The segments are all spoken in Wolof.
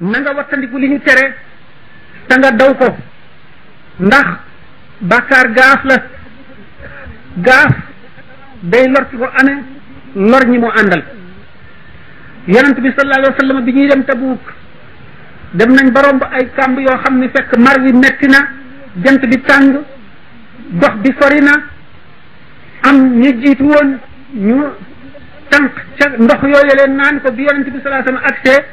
na nga wattandiku li ñu tere te nga daw ko ndax bàkkaar gaaf la gaaf day lor ci ko amee lor ñi mu àndal yonent bi sallallahu alayhi wa sallam bi ñuy dem Tabuk dem nañ ba romb ay kàmb yoo xam ne fekk mar wi metti na jant bi tàng dox bi sori na am ñu jiitu woon ñu tànk ca ndox yooyu leen naan ko bi yonent bi sallallahu alayhi wa sallam accès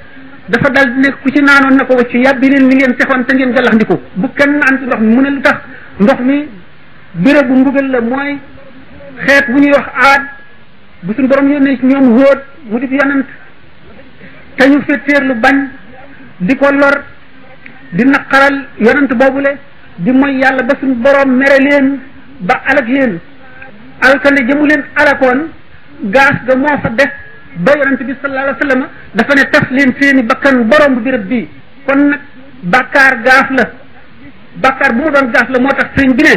dafa dal di nekk ku ci naanoon na ko waccu yàbbi leen li ngeen sexoon te ngeen gàllaxndiku bu kenn naan ci ndox mi mu ne lu tax ndox mi béréb bu mbugal la mooy xeet bu ñuy wax aad bu suñu borom yónnee ci ñoom Hóot mu di yonent te ñu fetteer lu bañ di ko lor di naqaral yonent boobule di mooy yàlla ba suñu borom mere leen ba alak yéen alkande jëmu leen alakoon gaas ga moo fa def ba yonent bi sallallahu alayhi wa sallam dafa ne taf leen seeni bakkan borom bu béréb bii kon nag bàkkaar gaaf la bàkkaar bu mu doon gaaf la moo tax sëñ bi ne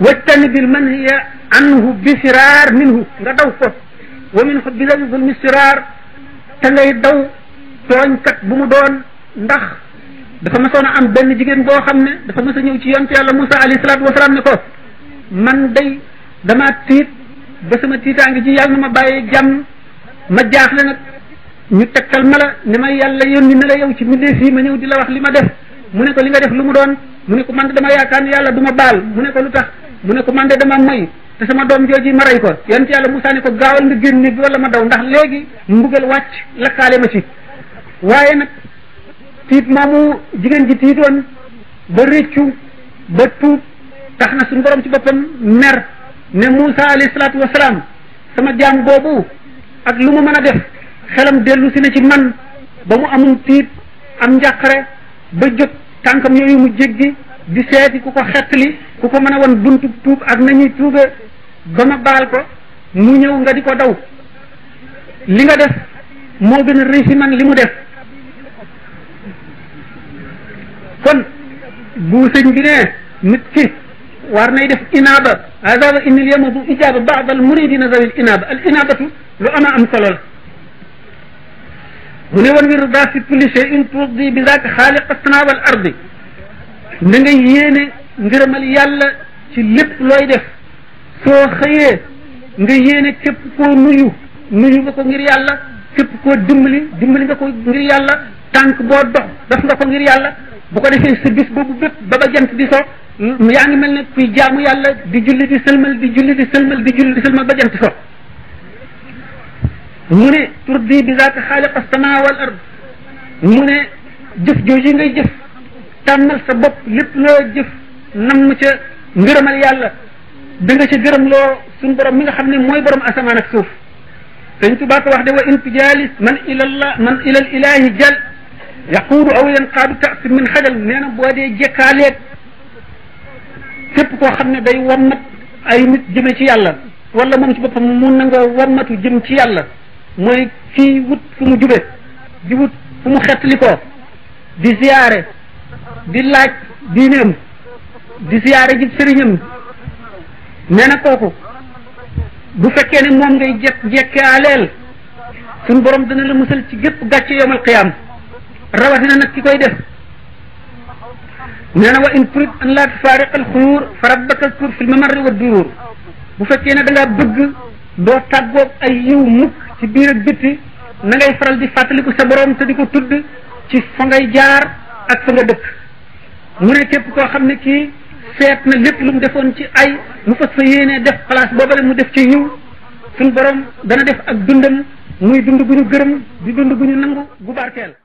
wajtani bil manhiya anhu bi firaar minhu nga daw ko wa min hubbi zulmi siraar te ngay daw tooñkat bu mu doon ndax dafa mësoon a am benn jigéen boo xam ne dafa mës a ñëw ci yonent yàlla Musaa alayhi salaatu wasalaam ne ko man day dama tiit ba sama tiitaangi ji yàlla na ma bàyyee jàmm ma jaaxle nag ñu tegtal ma la ne ma yàlla yónni na la yow ci mbindeef yi ma ñëw di la wax li ma def mu ne ko li nga def lu mu doon mu ne ko man de dama yaakaar ne yàlla du ma baal mu ne ko lu tax mu ne ko man de dama moy te sama doom jooji ma rey ko yonent yàlla Musaa ne ko gaawal nga génn bi wala ma daw ndax léegi mbugal wàcc lakkaale ma ci waaye nag tiit moomu jigéen ji tiitoon ba réccu ba tuub tax na suñu borom ci boppam mer ne Musaa alayhi salaatu wasalaam sama jaam boobu ak lu mu mën a def xelam dellu si na ci man ba mu amum tiit am njàqare ba jóg tànkam yooyu mu jéggi di seeti ku ko xettali ku ko mën a won buntu tuub ak nañuy tuube ba ma baal ko mu ñëw nga di ko daw li nga def moo gën a rëy si man li mu def kon bu sëñ bi ne nit ki war nay def inaaba hada wa innil yawma bu ijaaba baad al muridina zawil inaaba al inaabatu lu ama am solo la mu ne woon wirda fi kulli shay'in turdi bi zaaka xaaliq as-samaa wal ardi na nga yéene ngërëmal yàlla ci lépp looy def soo xëyee nga yéene képp koo nuyu nga ko ngir yàlla képp koo dimbali nga ko ngir yàlla tànk boo dox def nga ko ngir yàlla bu ko defee sa bis boobu bépp ba ba jant di so yaa ngi mel ne kuy jaamu yàlla di julli di sëlmal di julli di sëlmal di julli di sëlmal ba jant so mu ne turdi bi zaaka xaaliq as-samaa wal ard mu ne jëf jooju ngay jëf tàmmal sa bopp lépp loo jëf nam ca ngërëmal yàlla da nga ca gërëm loo suñ borom mi nga xam ne mooy borom asamaan ak suuf Sëñ Tuubaa ko wax de wa in tujaalis man ilal ilahi jal yaquudu aw yanqaadu ta'sir min xajal nee na boo dee jekkaaleeg képp koo xam ne day wammat ay nit jëme ci yàlla wala moom ci boppam mu nangoo wammatu jëm ci yàlla mooy kii wut fu mu jube di wut fu mu xettali ko di ziyaare di laaj diineem di ziyaare ji sëriñam nee na kooku bu fekkee ne moom ngay jekke aleel suñ borom dana la musal ci gépp gàcce yawmal qiyaam rawatina nag ki koy def nee na wa in turid an laa tufaariq al xuyuur fa rabbaka tur fil mamarri wa duruur bu fekkee ne da ngaa bëgg doo tàggoog ay yiw mukk ci biir ak bitti na ngay faral di fàttaliku sa borom te di ko tudd ci fa ngay jaar ak fa nga dëkk mu ne képp koo xam ne kii seet na lépp lu mu defoon ci ay mu fas fa yéenee def place boobale mu def ci yiw suñ borom dana def ak dundam muy dund gu ñu gërëm di dund gu ñu nangu gu barkeel